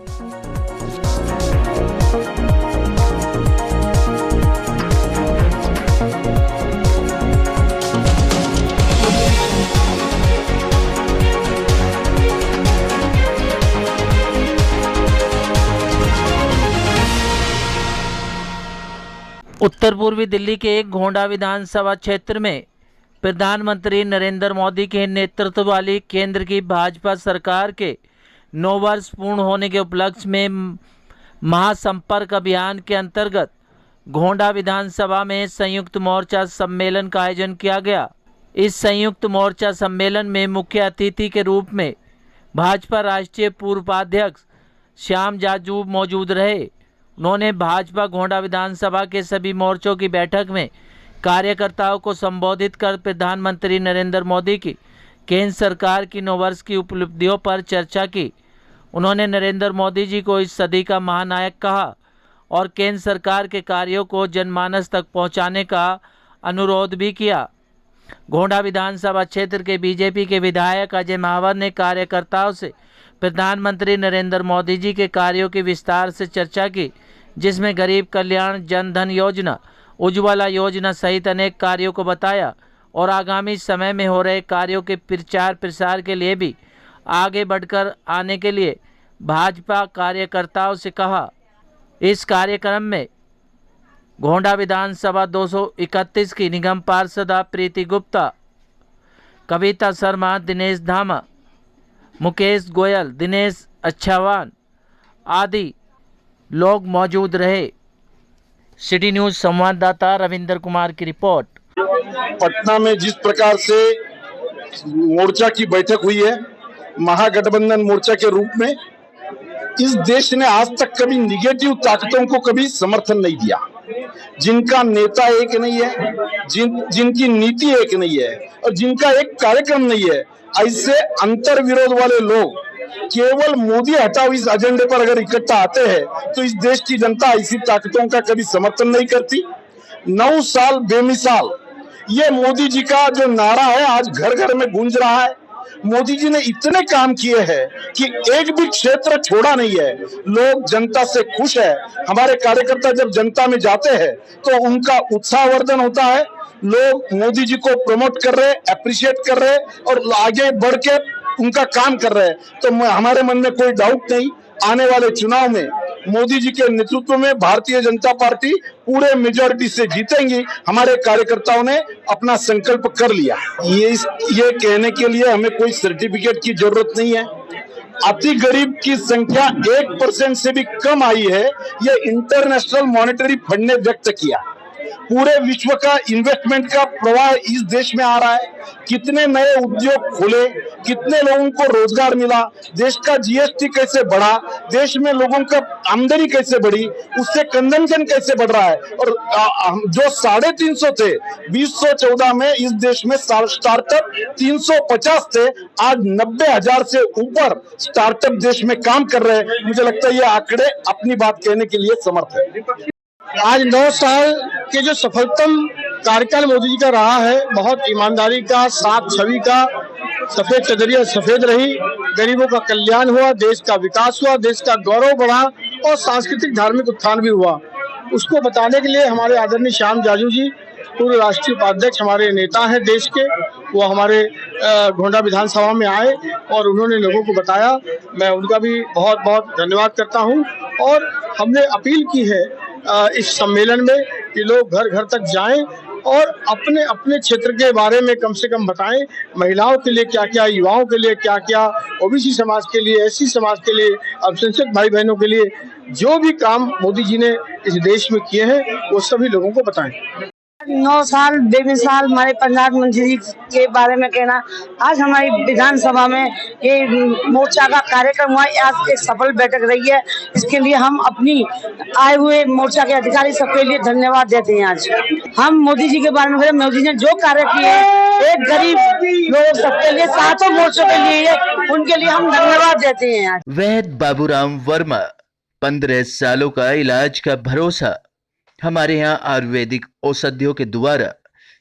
उत्तर पूर्वी दिल्ली के एक गोंडा विधानसभा क्षेत्र में प्रधानमंत्री नरेंद्र मोदी के नेतृत्व वाली केंद्र की भाजपा सरकार के 9 वर्ष पूर्ण होने के उपलक्ष्य में महासंपर्क अभियान के अंतर्गत गोंडा विधानसभा में संयुक्त मोर्चा सम्मेलन का आयोजन किया गया। इस संयुक्त मोर्चा सम्मेलन में मुख्य अतिथि के रूप में भाजपा राष्ट्रीय पूर्व उपाध्यक्ष श्याम जाजू मौजूद रहे। उन्होंने भाजपा गोंडा विधानसभा के सभी मोर्चों की बैठक में कार्यकर्ताओं को संबोधित कर प्रधानमंत्री नरेंद्र मोदी की केंद्र सरकार की 9 वर्ष की उपलब्धियों पर चर्चा की। उन्होंने नरेंद्र मोदी जी को इस सदी का महानायक कहा और केंद्र सरकार के कार्यों को जनमानस तक पहुंचाने का अनुरोध भी किया। गोंडा विधानसभा क्षेत्र के बीजेपी के विधायक अजय महावर ने कार्यकर्ताओं से प्रधानमंत्री नरेंद्र मोदी जी के कार्यों की विस्तार से चर्चा की, जिसमें गरीब कल्याण, जन धन योजना, उज्ज्वला योजना सहित अनेक कार्यों को बताया और आगामी समय में हो रहे कार्यों के प्रचार प्रसार के लिए भी आगे बढ़कर आने के लिए भाजपा कार्यकर्ताओं से कहा। इस कार्यक्रम में गोंडा विधानसभा 231 की निगम पार्षदा प्रीति गुप्ता, कविता शर्मा, दिनेश धामा, मुकेश गोयल, दिनेश अच्छावान आदि लोग मौजूद रहे। सिटी न्यूज संवाददाता रविंद्र कुमार की रिपोर्ट। पटना में जिस प्रकार से मोर्चा की बैठक हुई है, महागठबंधन मोर्चा के रूप में, इस देश ने आज तक कभी निगेटिव ताकतों को कभी समर्थन नहीं दिया। जिनका नेता एक नहीं है, जिनकी नीति एक नहीं है और जिनका एक कार्यक्रम नहीं है, ऐसे अंतर विरोध वाले लोग केवल मोदी हटाओ इस एजेंडे पर अगर इकट्ठा आते हैं तो इस देश की जनता ऐसी ताकतों का कभी समर्थन नहीं करती। 9 साल बेमिसाल ये मोदी जी का जो नारा है आज घर घर में गूंज रहा है। मोदी जी ने इतने काम किए हैं कि एक भी क्षेत्र छोड़ा नहीं है। लोग जनता से खुश है। हमारे कार्यकर्ता जब जनता में जाते हैं तो उनका उत्साहवर्धन होता है। लोग मोदी जी को प्रमोट कर रहे, अप्रिशिएट कर रहे और आगे बढ़ के उनका काम कर रहे हैं। तो हमारे मन में कोई डाउट नहीं, आने वाले चुनाव में मोदी जी के नेतृत्व में भारतीय जनता पार्टी पूरे मेजॉरिटी से जीतेंगी। हमारे कार्यकर्ताओं ने अपना संकल्प कर लिया। ये कहने के लिए हमें कोई सर्टिफिकेट की जरूरत नहीं है। अति गरीब की संख्या 1% से भी कम आई है, ये इंटरनेशनल मॉनेटरी फंड ने व्यक्त किया। पूरे विश्व का इन्वेस्टमेंट का प्रवाह इस देश में आ रहा है। कितने नए उद्योग खुले, कितने लोगों को रोजगार मिला, देश का जीएसटी कैसे बढ़ा, देश में लोगों का आमदनी कैसे बढ़ी, उससे कंजम्पशन कैसे बढ़ रहा है। और जो 350 थे 2014 में इस देश में स्टार्टअप 350 थे, आज 90,000 से ऊपर स्टार्टअप देश में काम कर रहे हैं। मुझे लगता है ये आंकड़े अपनी बात कहने के लिए समर्थ है। आज 9 साल के जो सफलतम कार्यकाल मोदी जी का रहा है, बहुत ईमानदारी का, साफ छवि का, सफेद चदरिया सफेद रही, गरीबों का कल्याण हुआ, देश का विकास हुआ, देश का गौरव बढ़ा और सांस्कृतिक धार्मिक उत्थान भी हुआ। उसको बताने के लिए हमारे आदरणीय श्याम जाजू जी, पूर्व राष्ट्रीय उपाध्यक्ष, हमारे नेता हैं देश के, वो हमारे गोंडा विधानसभा में आए और उन्होंने लोगों को बताया। मैं उनका भी बहुत बहुत धन्यवाद करता हूँ। और हमने अपील की है इस सम्मेलन में कि लोग घर घर तक जाएं और अपने अपने क्षेत्र के बारे में कम से कम बताएं। महिलाओं के लिए क्या क्या, युवाओं के लिए क्या क्या, ओबीसी समाज के लिए, एससी समाज के लिए, अल्पसंख्यक भाई बहनों के लिए जो भी काम मोदी जी ने इस देश में किए हैं वो सभी लोगों को बताएं। 9 साल बेमिसाल हमारे प्रधानमंत्री जी के बारे में कहना। आज हमारी विधानसभा में ये मोर्चा का कार्यक्रम हुआ, आज एक सफल बैठक रही है। इसके लिए हम अपनी आए हुए मोर्चा के अधिकारी सबके लिए धन्यवाद देते हैं। आज हम मोदी जी के बारे में, मोदी जी ने जो कार्य किए एक गरीब लोग सबके लिए, 7 मोर्चों के लिए, उनके लिए हम धन्यवाद देते हैं। आज वैद्य बाबूराम वर्मा, 15 सालों का इलाज का भरोसा। हमारे यहाँ आयुर्वेदिक औषधियों के द्वारा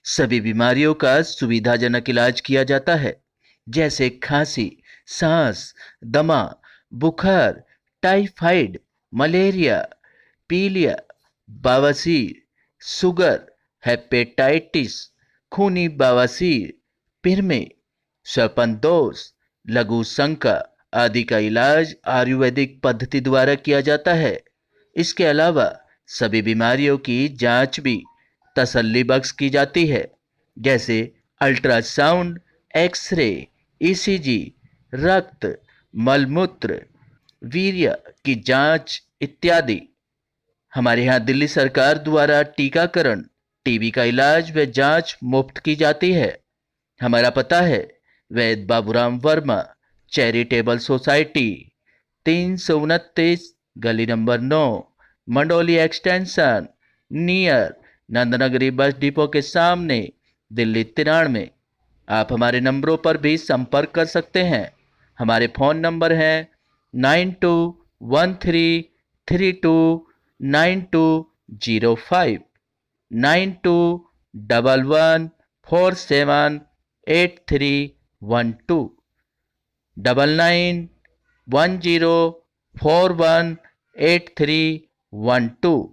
सभी बीमारियों का सुविधाजनक इलाज किया जाता है, जैसे खांसी, सांस, दमा, बुखार, टाइफाइड, मलेरिया, पीलिया, बवासीर, शुगर, हेपेटाइटिस, खूनी बवासीर, पिरमे, श्वपनदोष, लघु शंका आदि का इलाज आयुर्वेदिक पद्धति द्वारा किया जाता है। इसके अलावा सभी बीमारियों की जांच भी तसल्ली बख्श की जाती है, जैसे अल्ट्रासाउंड, एक्सरे, ईसीजी, रक्त, मलमूत्र, वीर्य की जांच इत्यादि। हमारे यहाँ दिल्ली सरकार द्वारा टीकाकरण, टीबी का इलाज व जांच मुफ्त की जाती है। हमारा पता है वैद बाबूराम वर्मा, चैरिटेबल सोसाइटी, 329 गली number 9, Mandoli extension, near Nand Nagri bus depot के सामने, दिल्ली 93। आप हमारे नंबरों पर भी संपर्क कर सकते हैं। हमारे फ़ोन नंबर हैं 9213329205, 9211478312, 9910418312।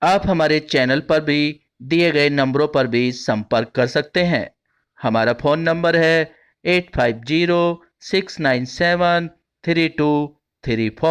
आप हमारे चैनल पर भी दिए गए नंबरों पर भी संपर्क कर सकते हैं। हमारा फ़ोन नंबर है 8506973234।